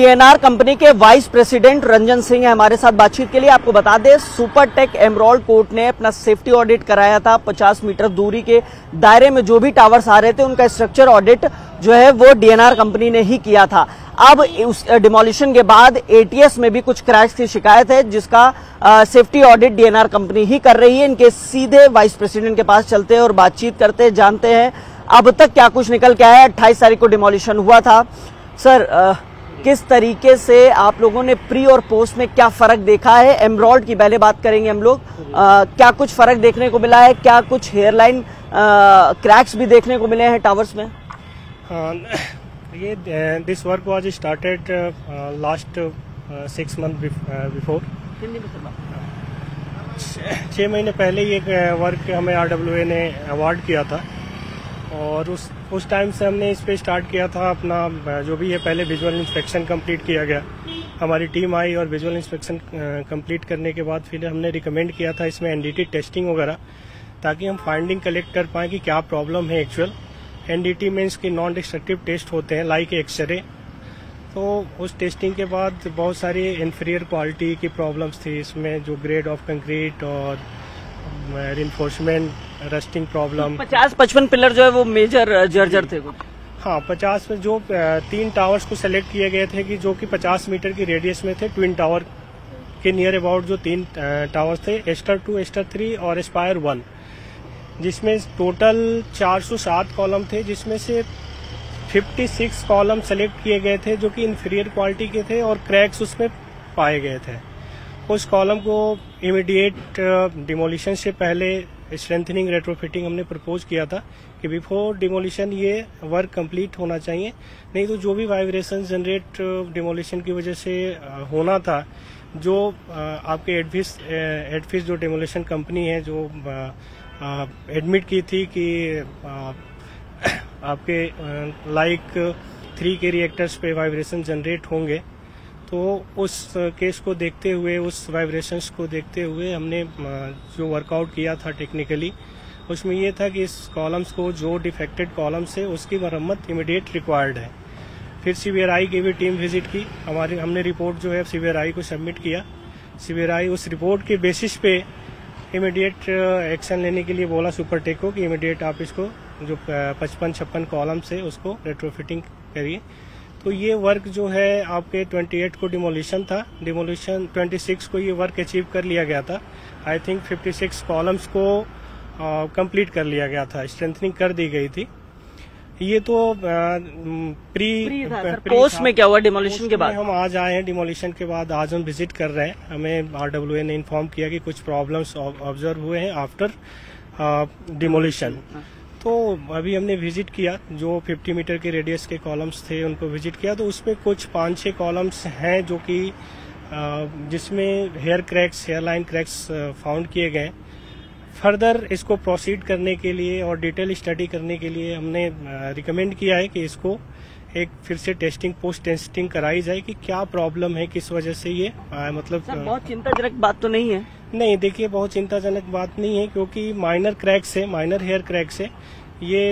DNR company के vice president Ranjan Singh है हमारे साथ बातचीत के लिए। आपको बता दें, सुपरटेक एमराल्ड कोर्ट ने अपना सेफ्टी ऑडिट कराया था। 50 मीटर दूरी के दायरे में जो भी टावर्स आ रहे थे उनका स्ट्रक्चर ऑडिट जो है वो डीएनआर कंपनी ने ही किया था। अब उस डिमोलिशन के बाद एटीएस में भी कुछ क्रैक्स की शिकायत है, जिसका सेफ्टी ऑडिट डीएनआर कंपनी ही कर रही है। इनके सीधे वाइस प्रेसिडेंट के पास चलते हैं और बातचीत करते हैं, जानते हैं अब तक क्या कुछ निकल के आया है। 28 तारीख को डिमोलिशन हुआ था। सर, किस तरीके से आप लोगों ने प्री और पोस्ट में क्या फर्क देखा है? एमराल्ड की पहले बात करेंगे हम लोग। क्या कुछ फर्क देखने को मिला है? क्या कुछ हेयरलाइन क्रैक्स भी देखने को मिले हैं टावर्स में? ये this work was started last 6 month before. 6 महीने पहले ये वर्क हमें RWA ने अवार्ड किया था और उस टाइम से हमने इस पे स्टार्ट किया था अपना जो भी है। पहले विजुअल इंस्पेक्शन कंप्लीट किया गया, हमारी टीम आई और विजुअल इंस्पेक्शन कंप्लीट करने के बाद फिर हमने रिकमेंड किया था इसमें NDT टेस्टिंग वगैरह, ताकि हम फाइंडिंग कलेक्ट कर पाएँ कि क्या प्रॉब्लम है एक्चुअल। NDT मीन्स की नॉन डिस्ट्रक्टिव टेस्ट होते हैं लाइक एक्सरे। तो उस टेस्टिंग के बाद बहुत सारी इन्फीरियर क्वालिटी की प्रॉब्लम्स थी इसमें, जो ग्रेड ऑफ कंक्रीट और रिइंफोर्समेंट, रस्टिंग प्रॉब्लम। 50-55 पिलर जो है वो मेजर जर्जर थे कुछ। हाँ, 50 में जो 3 टावर्स को सेलेक्ट किए गए थे कि जो कि 50 मीटर की रेडियस में थे, ट्विन टावर के नियर अबाउट जो 3 टावर्स थे, एस्टर 2, एस्टर 3 और एस्पायर 1, जिसमें टोटल 407 कॉलम थे, जिसमें से 56 कॉलम सेलेक्ट किए गए थे जो कि इन्फीरियर क्वालिटी के थे और क्रैक्स उसमें पाए गए थे। उस कॉलम को इमीडिएट डिमोलिशन से पहले स्ट्रेंथनिंग रेट्रोफिटिंग हमने प्रपोज किया था कि बिफोर डिमोलिशन ये वर्क कंप्लीट होना चाहिए, नहीं तो जो भी वाइब्रेशन जनरेट डिमोलिशन की वजह से होना था, जो आपके एडफिस जो डिमोलिशन कंपनी है जो एडमिट की थी कि आपके लाइक 3 के रिएक्टर्स पे वाइब्रेशन जनरेट होंगे, तो उस केस को देखते हुए, उस वाइब्रेशंस को देखते हुए हमने जो वर्कआउट किया था टेक्निकली, उसमें ये था कि इस कॉलम्स को, जो डिफेक्टेड कॉलम्स है उसकी मरम्मत इमीडिएट रिक्वायर्ड है। फिर CBRI की भी टीम विजिट की, हमने रिपोर्ट जो है CBRI को सबमिट किया। CBRI उस रिपोर्ट के बेसिस पे इमीडिएट एक्शन लेने के लिए बोला सुपरटेक को कि इमीडिएट आप इसको जो 55-56 कॉलम्स है उसको रेट्रोफिटिंग करिए। तो ये वर्क जो है आपके 28 को डिमोलिशन था, डिमोलिशन 26 को ये वर्क अचीव कर लिया गया था। आई थिंक 56 कॉलम्स को कंप्लीट कर लिया गया था, स्ट्रेंथनिंग कर दी गई थी। ये तो पोस्ट में क्या हुआ डिमोलिशन के बाद? हम आज आए हैं डिमोलिशन के बाद, आज हम विजिट कर रहे हैं। हमें RWA ने इन्फॉर्म किया कि कुछ प्रॉब्लम्स ऑब्जर्व हुए हैं आफ्टर डिमोलिशन। तो अभी हमने विजिट किया, जो 50 मीटर के रेडियस के कॉलम्स थे उनको विजिट किया, तो उसमें कुछ 5-6 कॉलम्स हैं जो कि जिसमें हेयरलाइन क्रैक्स फाउंड किए गए। फर्दर इसको प्रोसीड करने के लिए और डिटेल स्टडी करने के लिए हमने रिकमेंड किया है कि इसको एक फिर से टेस्टिंग, पोस्ट टेस्टिंग कराई जाए कि क्या प्रॉब्लम है, किस वजह से ये मतलब बहुत चिंताजनक बात तो नहीं है। नहीं, देखिए बहुत चिंताजनक बात नहीं है, क्योंकि माइनर क्रैक्स है, माइनर हेयर क्रैक्स है। ये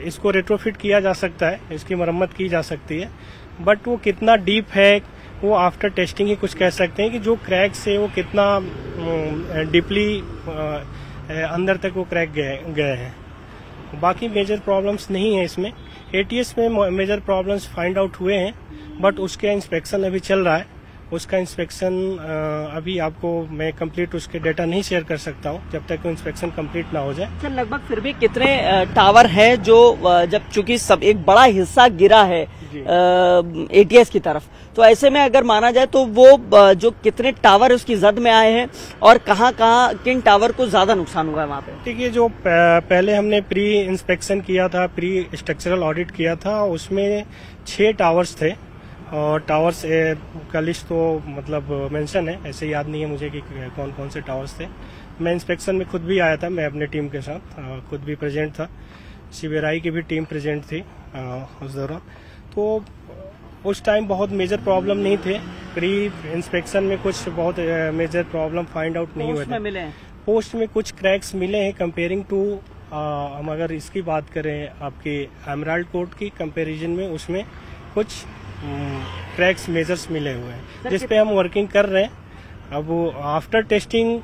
इसको रेट्रोफिट किया जा सकता है, इसकी मरम्मत की जा सकती है, बट वो कितना डीप है वो आफ्टर टेस्टिंग ही कुछ कह सकते हैं कि जो क्रैक्स है वो कितना डीपली अंदर तक वो क्रैक गए हैं। बाकी मेजर प्रॉब्लम्स नहीं है इसमें। ATS में मेजर प्रॉब्लम्स फाइंड आउट हुए हैं, बट उसके इंस्पेक्शन अभी चल रहा है। उसका इंस्पेक्शन अभी आपको मैं कंप्लीट उसके डेटा नहीं शेयर कर सकता हूँ जब तक इंस्पेक्शन कंप्लीट ना हो जाए। सर, लगभग फिर भी कितने टावर हैं जो, जब चूंकि सब एक बड़ा हिस्सा गिरा है ATS की तरफ, तो ऐसे में अगर माना जाए तो वो जो कितने टावर उसकी जद में आए हैं और कहाँ किन टावर को ज्यादा नुकसान हुआ है वहाँ पे? देखिए, जो पहले हमने प्री इंस्पेक्शन किया था, प्री स्ट्रक्चरल ऑडिट किया था, उसमें 6 टावर्स थे और टावर्स का लिस्ट तो मतलब मेंशन है, ऐसे याद नहीं है मुझे कि कौन कौन से टावर्स थे। मैं इंस्पेक्शन में खुद भी आया था, मैं अपने टीम के साथ खुद भी प्रेजेंट था। CBRI की भी टीम प्रेजेंट थी उस दौरान। तो उस टाइम बहुत मेजर प्रॉब्लम नहीं थे। प्री इंस्पेक्शन में कुछ बहुत मेजर प्रॉब्लम फाइंड आउट नहीं हुए थे। पोस्ट में कुछ क्रैक्स मिले हैं कंपेयरिंग टू, हम अगर इसकी बात करें आपकी एमराल्ड कोर्ट की कंपैरिजन में, उसमें कुछ क्रैक्स मेजर्स मिले हुए हैं, जिस पे हम वर्किंग कर रहे हैं। अब वो आफ्टर टेस्टिंग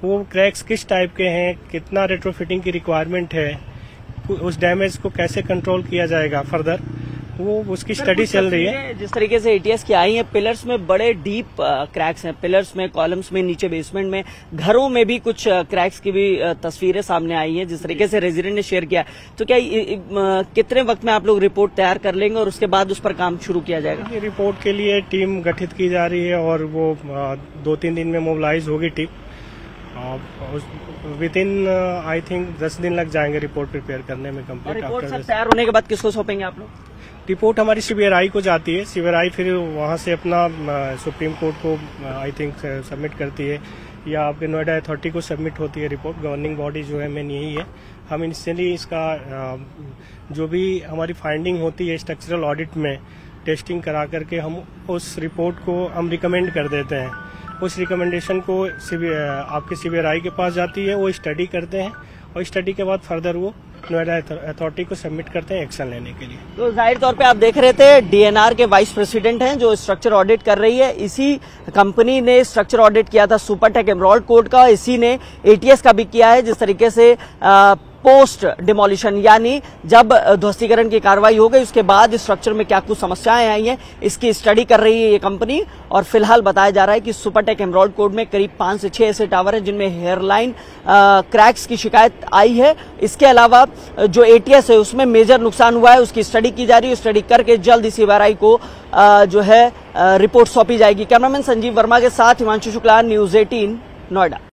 वो क्रैक्स किस टाइप के हैं, कितना रेट्रोफिटिंग की रिक्वायरमेंट है, उस डैमेज को कैसे कंट्रोल किया जाएगा फर्दर, वो उसकी स्टडी चल रही है। जिस तरीके से एटीएस की आई है, पिलर्स में बड़े डीप क्रैक्स हैं, पिलर्स में, कॉलम्स में, नीचे बेसमेंट में, घरों में भी कुछ क्रैक्स की भी तस्वीरें सामने आई हैं, जिस तरीके से रेजिडेंट ने शेयर किया। तो क्या कितने वक्त में आप लोग रिपोर्ट तैयार कर लेंगे और उसके बाद उस पर काम शुरू किया जाएगा? ये रिपोर्ट के लिए टीम गठित की जा रही है और वो 2-3 दिन में मोबिलाइज होगी team. With in I think 10 दिन लग जाएंगे रिपोर्ट प्रिपेयर करने में कंप्लीट। रिपोर्ट सब तैयार होने के बाद किसको सौंपेंगे आप लोग? रिपोर्ट हमारी सीबीआई को जाती है, सीबीआई फिर वहाँ से अपना सुप्रीम कोर्ट को आई थिंक सबमिट करती है, या आपके नोएडा अथॉरिटी को सबमिट होती है रिपोर्ट। गवर्निंग बॉडी जो है मेन यही है। हम इनिशियली इसका जो भी हमारी फाइंडिंग होती है स्ट्रक्चरल ऑडिट में टेस्टिंग करा करके हम उस रिपोर्ट को हम रिकमेंड कर देते हैं। उस रिकमेंडेशन को आपके सीबीआई के पास जाती है, वो स्टडी करते हैं और स्टडी के बाद फर्दर वो नोएडा अथॉरिटी को सबमिट करते हैं एक्शन लेने के लिए। तो जाहिर तौर पे आप देख रहे थे डीएनआर के वाइस प्रेसिडेंट हैं जो स्ट्रक्चर ऑडिट कर रही है। इसी कंपनी ने स्ट्रक्चर ऑडिट किया था सुपरटेक एमराल्ड कोर्ट का, इसी ने एटीएस का भी किया है। जिस तरीके से पोस्ट डिमोलिशन यानी जब ध्वस्तीकरण की कार्रवाई हो गई उसके बाद इस स्ट्रक्चर में क्या कुछ समस्याएं आई हैं, इसकी स्टडी कर रही है ये कंपनी। और फिलहाल बताया जा रहा है कि सुपरटेक एमराल्ड कोर्ट में करीब 5 से 6 ऐसे टावर हैं जिनमें हेयरलाइन क्रैक्स की शिकायत आई है। इसके अलावा जो एटीएस है उसमें मेजर नुकसान हुआ है, उसकी स्टडी की जा रही है। स्टडी करके जल्द सीबीआई को जो है रिपोर्ट सौंपी जाएगी। कैमरामैन संजीव वर्मा के साथ हिमांशु शुक्ला, न्यूज 18 नोएडा।